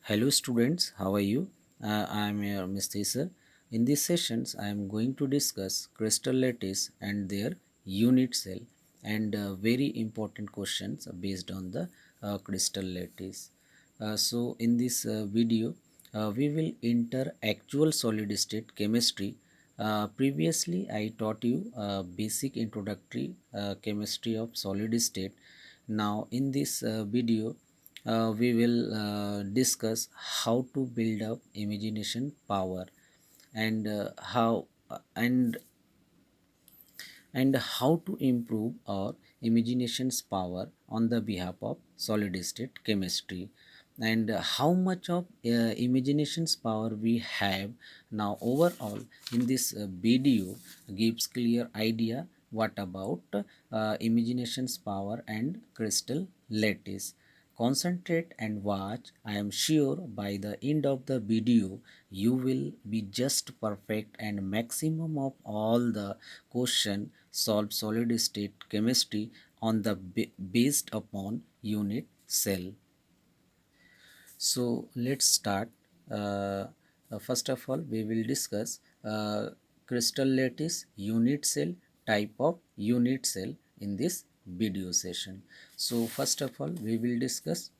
Hello students, how are you? I am your Mr. Sir. In these sessions, I am going to discuss crystal lattice and their unit cell and very important questions based on the crystal lattice. In this video, we will enter actual solid state chemistry. Previously, I taught you basic introductory chemistry of solid state. Now, in this video, we will discuss how to build up imagination power and how to improve our imagination's power on the behalf of solid state chemistry and how much of imagination's power we have now overall in this video gives clear idea what about imagination's power and crystal lattice. Concentrate and watch. I am sure by the end of the video you will be just perfect and maximum of all the question solve solid state chemistry on the based upon unit cell. So let's start. First of all, we will discuss crystal lattice unit cell, type of unit cell in this video session. So first of all, we will discuss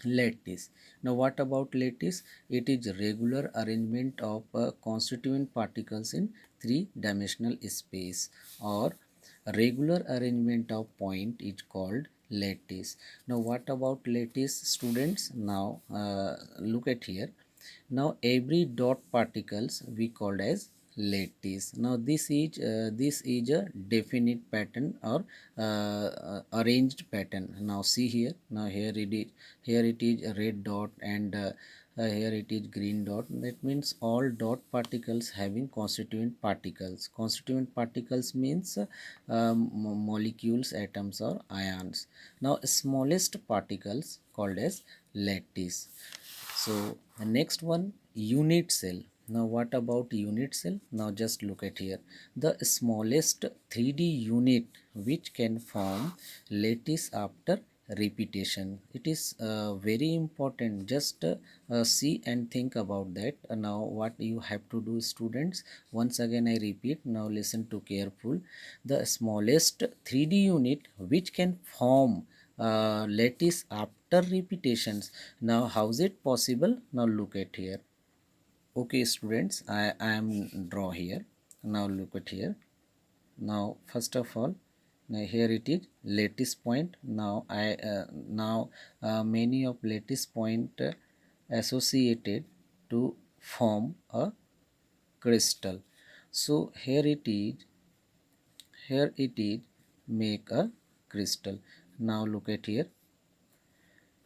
lattice. Now what about lattice? It is regular arrangement of constituent particles in three-dimensional space, or regular arrangement of point is called lattice. Now what about lattice, students? Now look at here. Now every dot particles we called as lattice. Now this is a definite pattern or arranged pattern. Now see here. Now here it is a red dot and here it is green dot. That means all dot particles having constituent particles. Constituent particles means molecules, atoms or ions. Now smallest particles called as lattice. So the next one, unit cell. Now what about unit cell? Now just look at here. The smallest 3D unit which can form lattice after repetition. It is very important. Just see and think about that. Now what you have to do, students, once again I repeat, now listen to careful. The smallest 3D unit which can form lattice after repetitions. Now how is it possible? Now look at here. Okay students, I am draw here. Now look at here. Now first of all, now here it is lattice point. Now many of lattice point associated to form a crystal. So here it is make a crystal. Now look at here.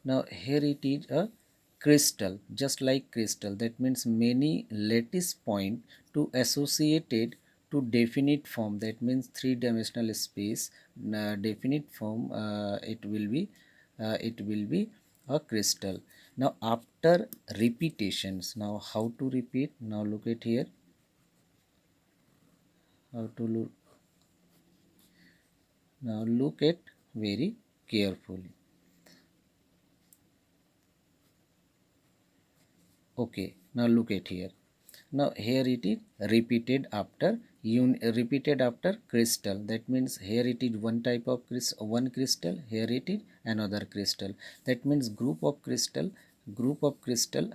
Now here it is a crystal, just like crystal. That means many lattice point to associated to definite form. That means three-dimensional space. Definite form. It will be a crystal. Now after repetitions. Now how to repeat? Now look at here. How to look? Now look at very carefully. Okay. Now look at here. Now here it is repeated after crystal. That means here it is one type of one crystal. Here it is another crystal. That means group of crystal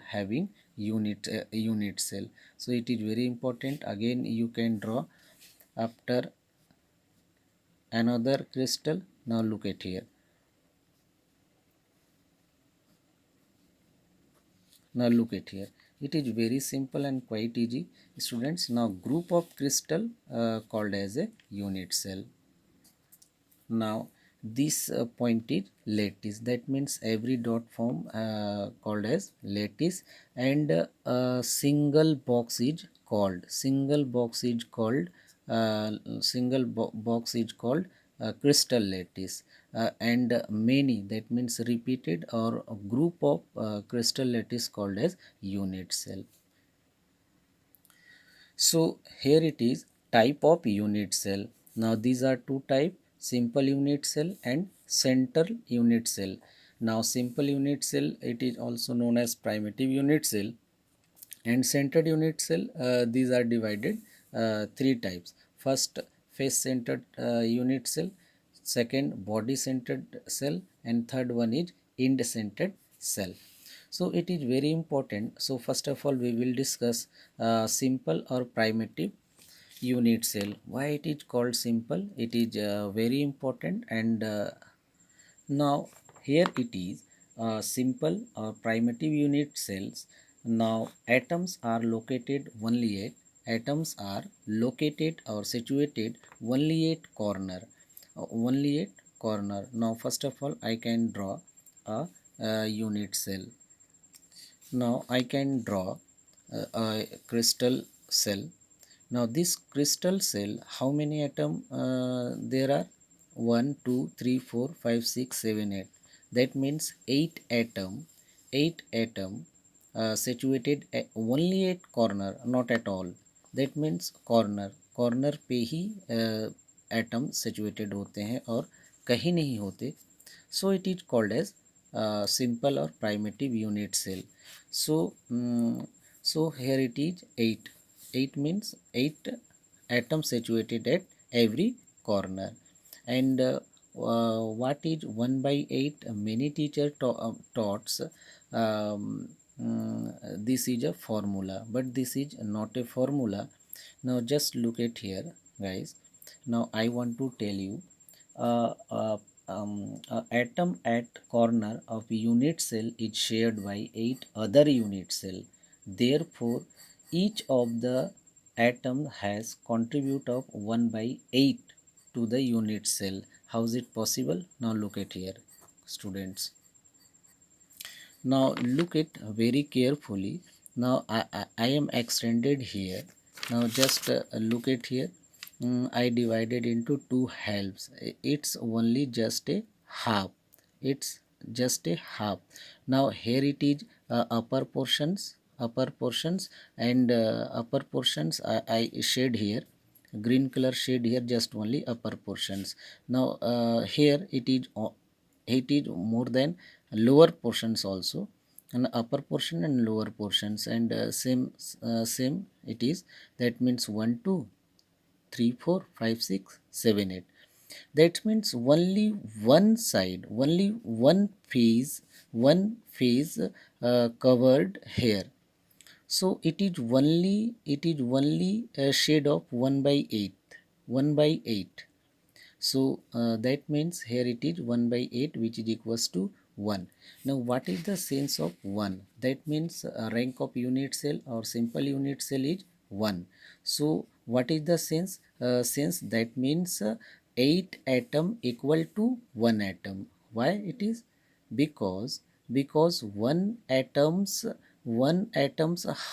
having unit cell. So it is very important. Again you can draw after another crystal. Now look at here. Now look at here. It is very simple and quite easy, students. Now group of crystal called as a unit cell. Now this point is lattice. That means every dot form called as lattice, and single box is called box is called crystal lattice, and many, that means repeated or a group of crystal lattice called as unit cell. So here it is type of unit cell. Now these are two type, simple unit cell and central unit cell. Now simple unit cell, it is also known as primitive unit cell, and centered unit cell, these are divided three types. First, face centered unit cell, second, body centered cell, and third one is end centered cell. So it is very important. So first of all we will discuss simple or primitive unit cell. Why it is called simple? It is very important. And now here it is simple or primitive unit cells. Now atoms are located or situated only at corner. Now first of all I can draw a unit cell. Now I can draw a crystal cell. Now this crystal cell, how many atom there are? 1, 2, 3, 4, 5, 6, 7, 8. That means 8 atom situated only at corner, not at all. That means corner पे ही atom situated होते हैं और कहीं नहीं होते. So it is called as simple or primitive unit cell. So so here it is 8. 8 means 8 atoms situated at every corner. And what is 1 by 8? Many teacher taught this is a formula, but this is not a formula. Now just look at here, guys. Now I want to tell you atom at corner of unit cell is shared by 8 other unit cell. Therefore, each of the atom has contribute of 1 by 8 to the unit cell. How is it possible? Now look at here, students. Now look it very carefully. Now I am extended here. Now just look at here. I divided into two halves. It's only just a half. It's just a half. Now here it is upper portions, and upper portions I shade here, green color shade here, just only upper portions. Now here it is more than lower portions also, and upper portion and lower portions, and same it is. That means 1, 2, 3, 4, 5, 6, 7, 8. That means only one side, only one phase covered here. So it is only a shade of 1 by 8, 1 by 8. So that means here it is 1 by 8, which is equals to 1. Now what is the sense of 1? That means rank of unit cell or simple unit cell is 1. So what is the sense? Sense, that means 8 atom equal to 1 atom. Why it is? Because one atoms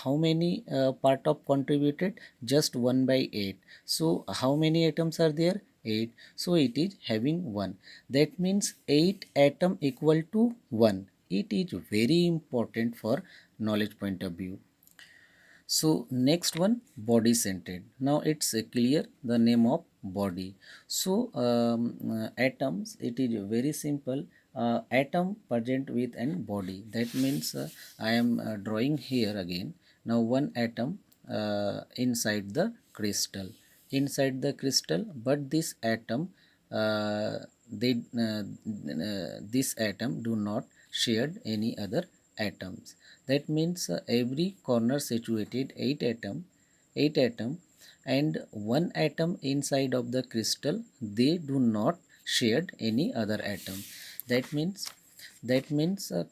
how many part of contributed? Just 1 by 8. So how many atoms are there? 8. So it is having 1. That means 8 atom equal to 1. It is very important for knowledge point of view. So next one, body centered. Now it's clear the name of body. So atoms, it is very simple. Atom present with an body. That means I am drawing here again. Now one atom inside the crystal. Inside the crystal, but this atom this atom do not shared any other atoms. That means every corner situated 8 atom, and one atom inside of the crystal, they do not shared any other atom. That means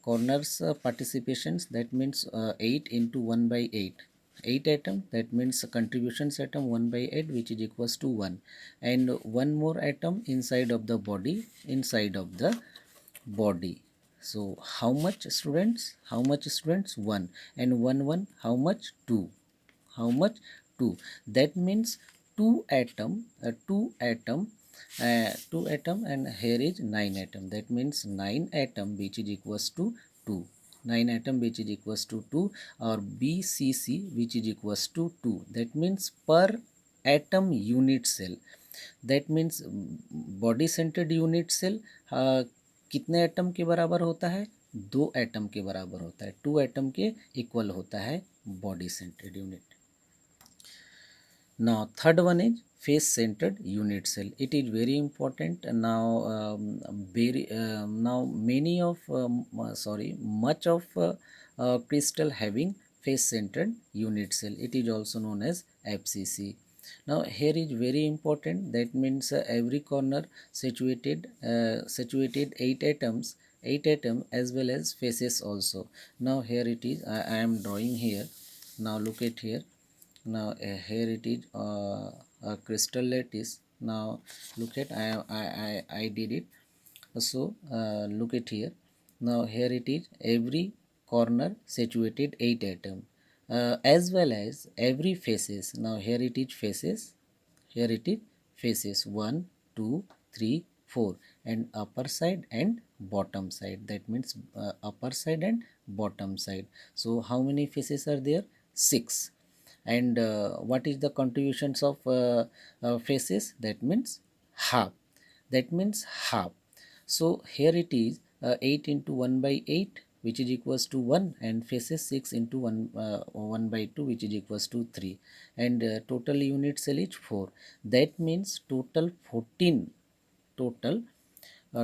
corners participations, that means 8 into 1 by 8. 8 atom, that means contributions atom 1 by 8, which is equals to 1, and one more atom inside of the body. So how much students? How much students? 1, and 1 how much? 2. How much? 2. That means 2 atom, 2 atom, and here is 9 atom. That means 9 atom, which is equals to 2. 9 atom, which is equals to 2, or BCC, which is equals to 2. That means per atom unit cell. That means body centered unit cell कितने atom के बराबर होता है? 2 atom के बराबर होता है, 2 atom के इक्वल होता है body centred unit. Now third one is face centered unit cell. It is very important. Now now many of much of crystal having face centered unit cell. It is also known as FCC. Now here is very important, that means every corner situated 8 atom as well as faces also. Now here it is, I am drawing here. Now look at here. Now here it is a crystal lattice. Now look at, I did it. So look at here. Now here it is, every corner situated 8 atom as well as every faces. Now here it is faces, here it is faces 1 2 3 4, and upper side and bottom side, that means upper side and bottom side. So how many faces are there? 6. And what is the contributions of faces? That means half, that means half. So here it is 8 into 1 by 8, which is equals to 1, and faces 6 into 1 by 2, which is equals to 3, and total unit cell is 4. That means total 14, total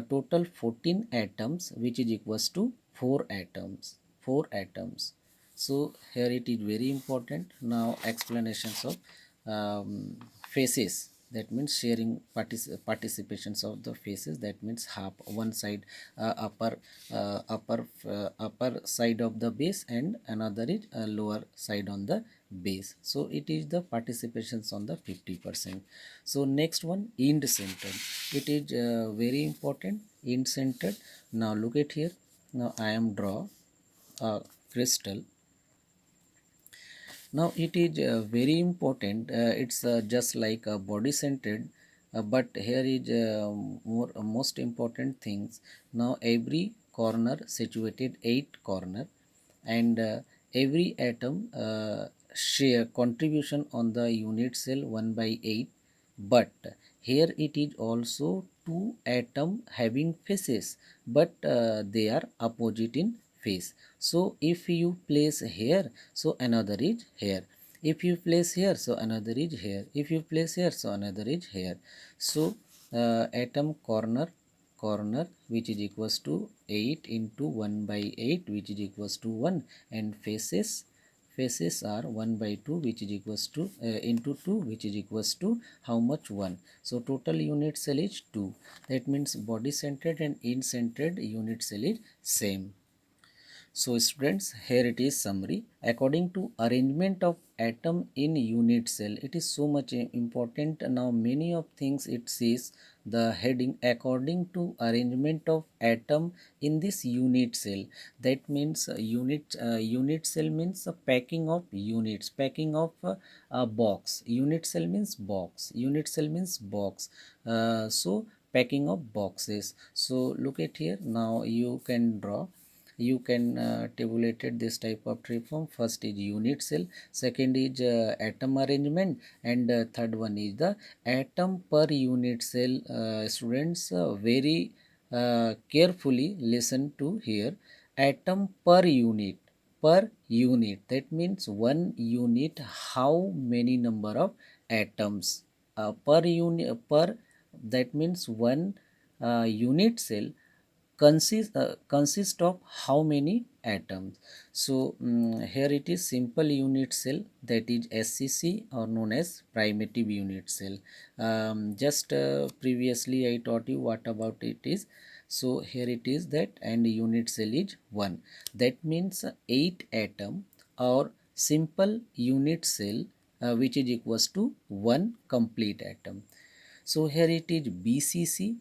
total 14 atoms, which is equals to 4 atoms, 4 atoms. So here it is very important. Now explanations of faces, that means sharing participations of the faces, that means half, one side upper side of the base, and another is lower side on the base. So it is the participations on the 50%. So next one, end centered. It is very important, end centered. Now look at here. Now I am draw a crystal. Now it is very important, it's just like a body centered, but here is most important things. Now every corner situated 8 corner, and every atom share contribution on the unit cell 1 by 8, but here it is also 2 atom having faces, but they are opposite in phase. So if you place here, so another is here. If you place here, so another is here. If you place here, so another is here. So atom corner, which is equals to 8 into 1 by 8, which is equals to 1, and faces are 1 by 2, which is equals to into 2, which is equals to how much? 1. So total unit cell is 2. That means body centered and end centered unit cell is same. So students, here it is summary. According to arrangement of atom in unit cell, it is so much important. Now many of things it says the heading according to arrangement of atom in this unit cell. That means unit cell means a packing of units, packing of a box. Unit cell means box. Unit cell means box. So packing of boxes. So look at here. Now you can draw, you can tabulated this type of tree form. First is unit cell, second is atom arrangement, and third one is the atom per unit cell. Students, very carefully listen to here. Atom per unit, per unit, that means one unit how many number of atoms, per unit, per, that means one unit cell consist of how many atoms. So here it is simple unit cell, that is SCC, or known as primitive unit cell. Just previously I taught you what about it is. So here it is that, and unit cell is 1, that means 8 atom or simple unit cell, which is equals to 1 complete atom. So here it is BCC,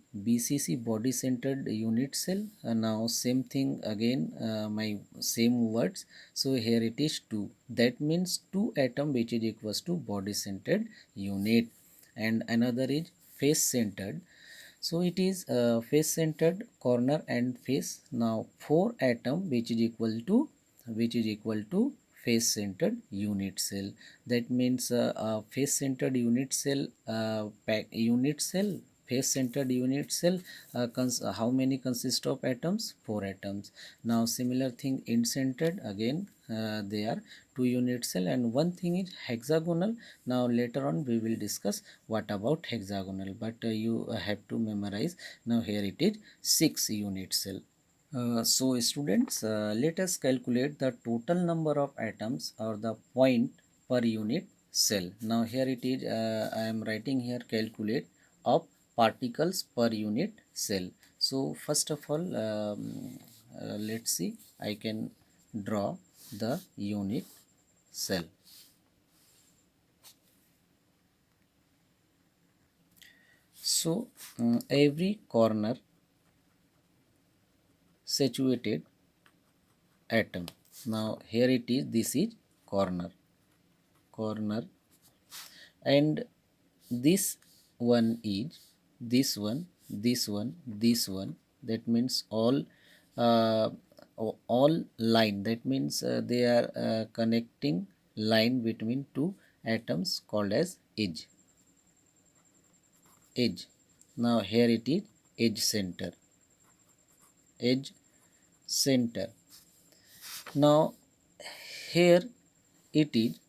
body centered unit cell. Now same thing again, my same words. So here it is 2, that means 2 atom, which is equals to body centered unit. And another is face centered. So it is face centered, corner and face. Now 4 atom, which is equal to, face centered unit cell. That means face centered unit cell, unit cell, face centered unit cell, how many consist of atoms? 4 atoms. Now similar thing end centered, again they are 2 unit cell, and one thing is hexagonal. Now later on we will discuss what about hexagonal, but you have to memorize. Now here it is 6 unit cell. So students, let us calculate the total number of atoms or the point per unit cell. Now here it is, I am writing here calculate of particles per unit cell. So first of all, let's see, I can draw the unit cell. So every corner situated atom. Now here it is, this is corner, and this one is this one, that means uh, all line, that means they are connecting line between two atoms called as edge. Now here it is edge center. Now here it is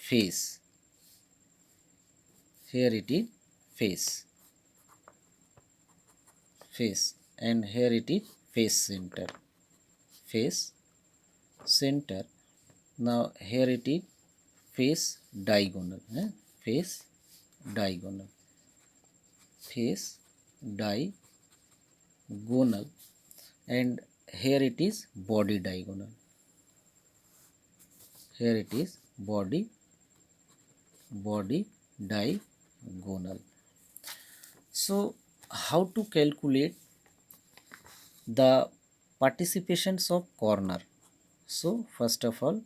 face, here it is face face, and here it is face center. Now here it is face diagonal, face diagonal, face diagonal, and here it is body diagonal, here it is body diagonal. So how to calculate the participations of corner? So first of all,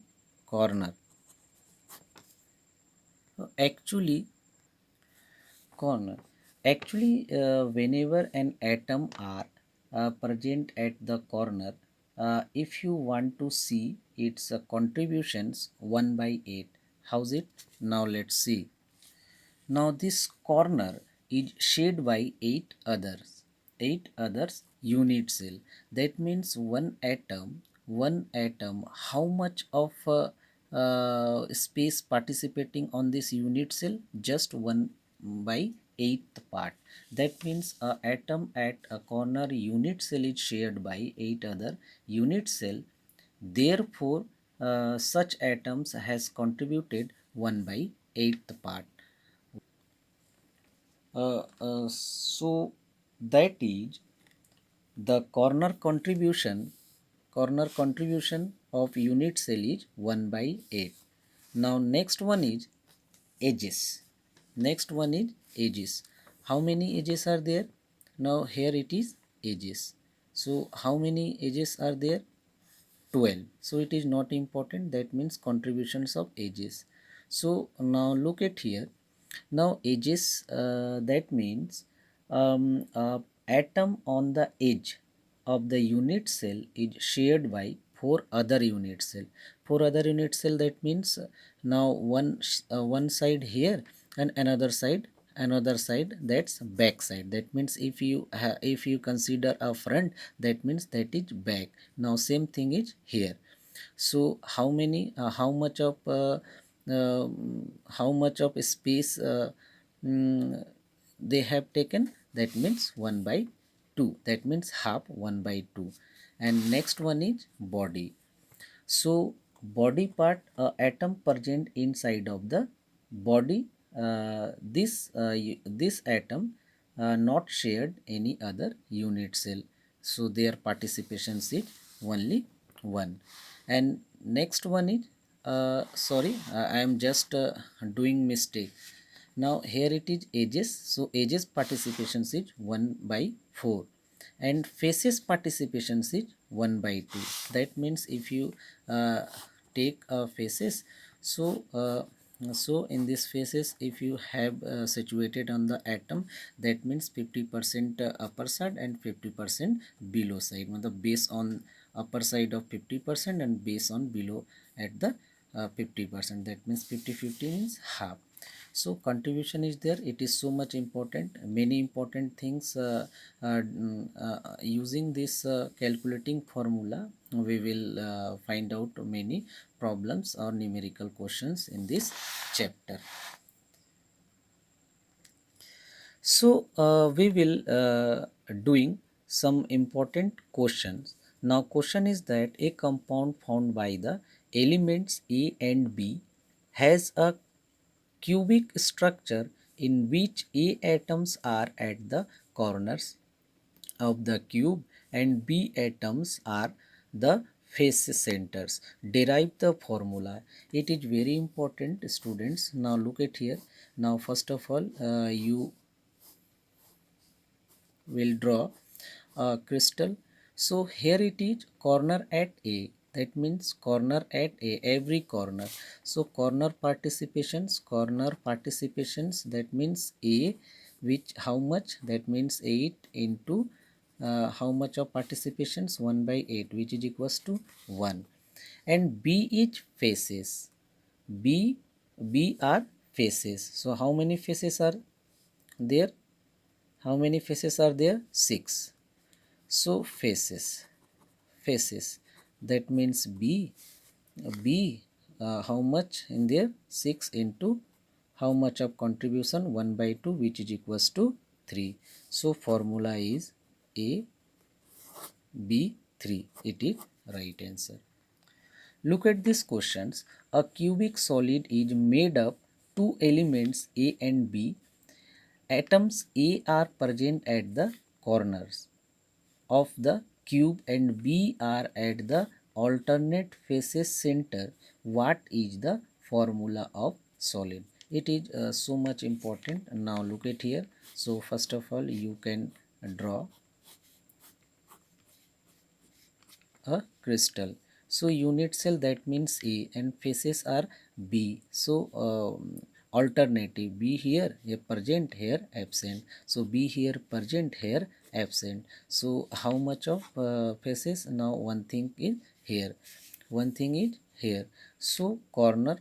corner, actually corner, whenever an atom are present at the corner, if you want to see its contributions 1 by 8, how's it? Now let's see. Now this corner is shared by 8 others unit cell. That means one atom, how much of space participating on this unit cell? Just 1 by 8th part. That means a atom at a corner unit cell is shared by 8 other unit cell. Therefore, such atoms has contributed 1 by 8th part. So that is the corner contribution of unit cell is 1 by 8. Now next one is edges. How many edges are there? Now here it is edges. So how many edges are there? 12. So it is not important, that means contributions of edges. So now look at here. Now edges, that means atom on the edge of the unit cell is shared by 4 other unit cell. 4 other unit cell, that means now one side here and another side, that's back side. That means if you consider a front, that means that is back. Now same thing is here. So uh, how much of space mm, they have taken? That means 1 by 2, that means half 1 by 2. And next one is body. So body part, atom present inside of the body, this atom not shared any other unit cell, so their participation is only 1. And next one is sorry, I am just doing mistake. Now here it is edges, so edges participation is 1 by 4, and faces participation is 1 by 2. That means if you take faces, so so in these faces, if you have situated on the atom, that means 50% upper side and 50% below side, the base on upper side of 50% and base on below at the 50%, that means 50-50 means half. So contribution is there, it is so much important, many important things using this calculating formula we will find out many problems or numerical questions in this chapter. So we will doing some important questions. Now question is that a compound found by the elements A and B has a cubic structure in which A atoms are at the corners of the cube and B atoms are the face centers. Derive the formula. It is very important, students. Now look at here. Now first of all you will draw a crystal. So here it is corner at A, that means corner at A, every corner. So corner participations, that means A, which how much, that means 8 into how much of participations, 1 by 8, which is equals to 1. And B is faces, B, B are faces. So how many faces are there? How many faces are there? 6. So faces, that means B, how much in there? 6 into how much of contribution? 1 by 2, which is equals to 3. So formula is A, B, 3. It is right answer. Look at these questions. A cubic solid is made up two elements A and B. Atoms A are present at the corners of the cube and B are at the alternate faces center. What is the formula of solid? It is so much important. Now look at here. So first of all you can draw a crystal. So unit cell, that means A and faces are B. So alternative, B here a present, here absent. So B here present, here absent. So how much of faces? Now one thing is here, one thing is here. So corner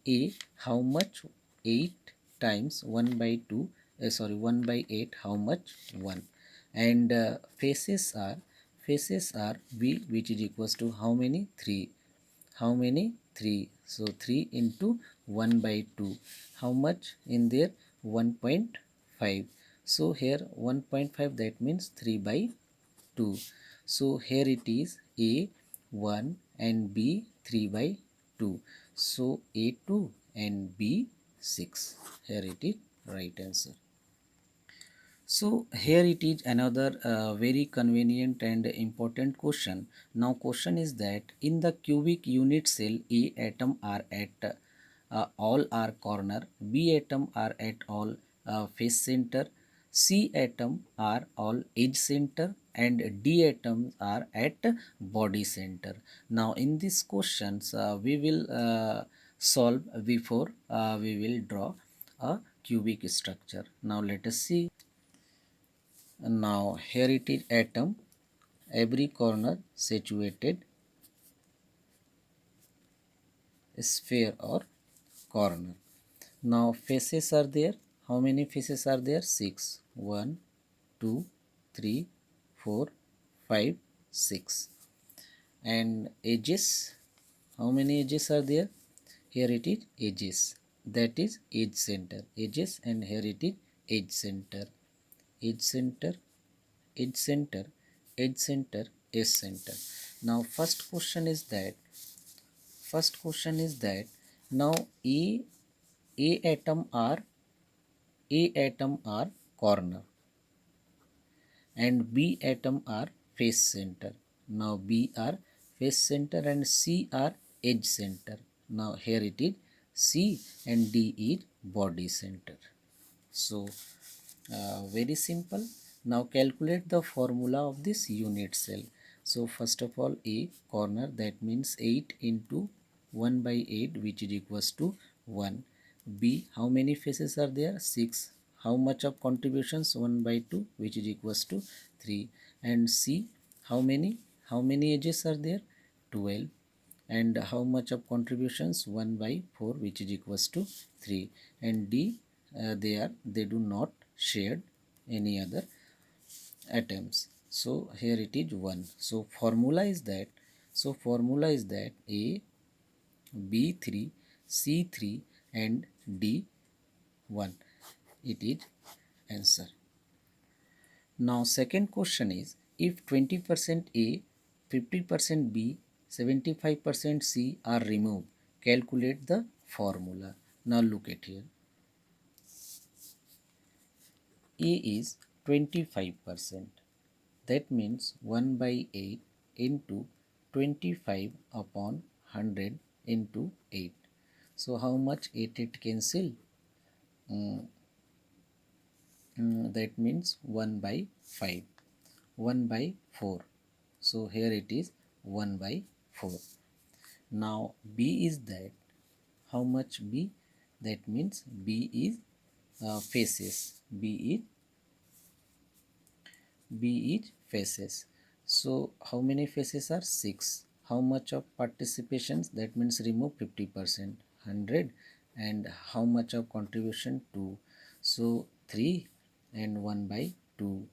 A, how much? 8 times 1 by 2, sorry 1 by 8, how much? 1. And faces are B, which is equals to how many? 3. How many? 3. So 3 into 1 by 2, how much in there? 1.5. So here 1.5, that means 3 by 2. So here it is A 1 and B 3 by 2. So A 2 and B 6. Here it is right answer. So here it is another very convenient and important question. Now question is that in the cubic unit cell, A atom are at all are corner, B atom are at all face center, C atom are all edge center, and D atoms are at body center. Now in these questions we will solve before we will draw a cubic structure. Now let us see. Now here it is atom, every corner situated sphere or corner. Now faces are there. How many faces are there? 6. 1, 2, 3, 4, 5, 6. And edges, how many edges are there? Here it is edges, that is edge center, edges, and here it is edge center, edge center, edge center, edge center, edge center. Now first question is that now a atom are corner and B atom are face center. Now B are face center and C are edge center. Now here it is C and D is body center. So very simple. Now calculate the formula of this unit cell. So first of all A corner, that means 8 into 1 by 8, which is equals to 1. B, how many faces are there? 6. How much of contributions? 1 by 2, which is equals to 3. And C, how many edges are there? 12. and how much of contributions? 1 by 4, which is equals to 3. And D, they do not share any other atoms, so here it is 1. So formula is that A, B3, C3 and D1. It is answer. Now second question is, if 20% A, 50% B, 75% C are removed, calculate the formula. Now look at here. A is 25%. That means 1 by 8 into 25 upon 100 into 8. So how much 8 cancel? That means 1 by 5. 1 by 4. So here it is 1 by 4. Now B is that, how much B? That means B is faces. B is faces. So how many faces are? 6. How much of participations? That means remove 50%, 100. And how much of contribution? 2. So 3 and 1 by 2.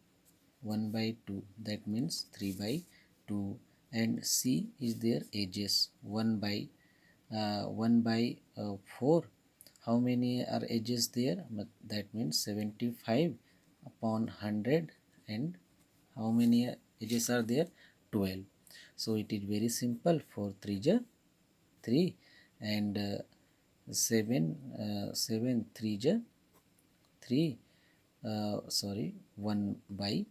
1 by 2, that means 3 by 2. And C is their edges, 1 by 4. How many are edges there? That means 75 upon 100. And how many edges are there? 12. So it is very simple. 4 3 ja 3, and 7 3 ja 3, 1 by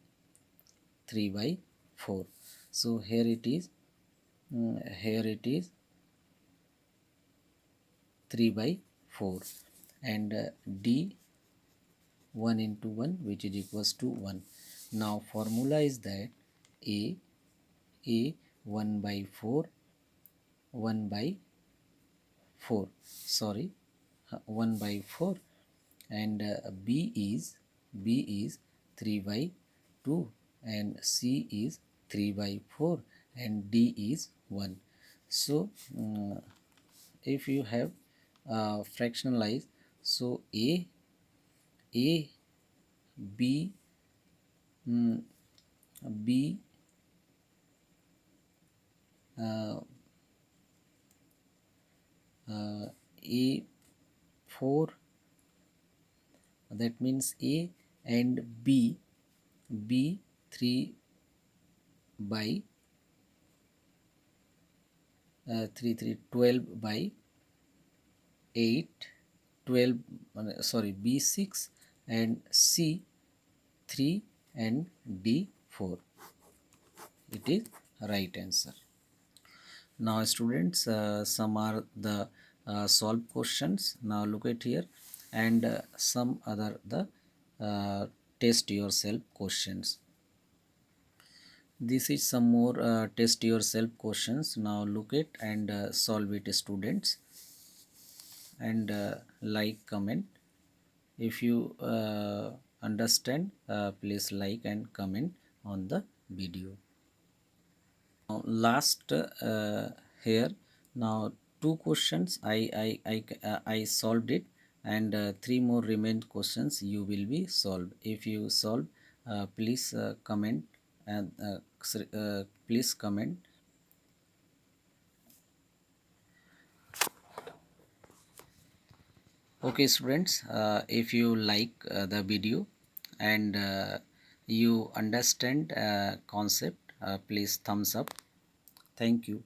3 by 4. So here it is, 3 by 4. And D 1 into 1, which is equals to 1. Now formula is that A 1 by 4, 1 by 4, 1 by 4. And B is 3 by 2, and C is 3 by 4, and D is 1. So if you have fractionalize, so A B B A 4, that means A, and B 3 by 12 by 8, 12, B 6, and C 3, and D 4. It is right answer. Now students, some are the solved questions. Now look at here, and some other the test yourself questions. This is some more test yourself questions. Now look at and solve it, students, and like, comment. If you understand, please like and comment on the video. Now last here, now 2 questions I solved it, and 3 more remained questions you will be solved. If you solve, please comment, and please comment. Okay students, if you like the video and you understand concept, please thumbs up. Thank you.